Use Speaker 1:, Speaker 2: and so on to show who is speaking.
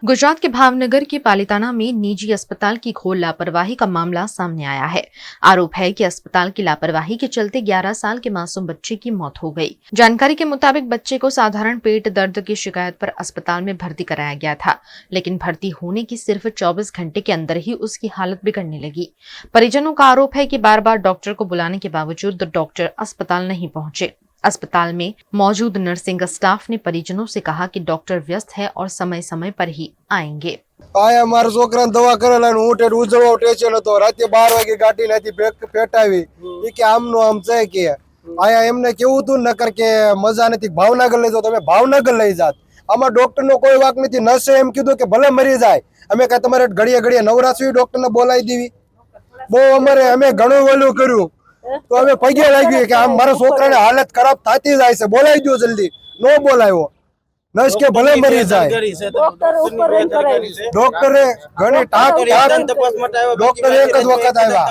Speaker 1: गुजरात के भावनगर के पालिताना में निजी अस्पताल की घोर लापरवाही का मामला सामने आया है। आरोप है कि अस्पताल की लापरवाही के चलते 11 साल के मासूम बच्चे की मौत हो गई। जानकारी के मुताबिक बच्चे को साधारण पेट दर्द की शिकायत पर अस्पताल में भर्ती कराया गया था, लेकिन भर्ती होने की सिर्फ 24 घंटे के अंदर ही उसकी हालत बिगड़ने लगी। परिजनों का आरोप है कि बार बार डॉक्टर को बुलाने के बावजूद डॉक्टर अस्पताल नहीं पहुंचे। अस्पताल में मौजूद नर्सिंग स्टाफ ने परिजनों से कहा कि डॉक्टर व्यस्त है और समय समय पर ही आएंगे।
Speaker 2: आया मारा छोकरा दवा करेला उजळो टेशन तो राते 12 वागे गाड़ी नहीं पेटावी कि आमनो आम छे कि आया एमने केवुं तू नकर के मजा नहीं भावनगर लई जाओ तमे भावनगर लई जात आमा डॉक्टर नो कोई वाक नहीं नर्से एम कीधुं के भले मरी जाए अमे का तमारे घड़िया घड़िया नवरासी डॉक्टर ने बोलाई दीवी बहु अमरे अमे घणुं वेलुं कर्युं तो अमे पगे लागी कि आम मारा छोकराने हालत खराब थाती जाय छे बोलाई दो जल्दी नो बोलायो नर्स के भले मरी जाए डॉक्टर घणी टाक डॉक्टर एक ज वखत आव्या।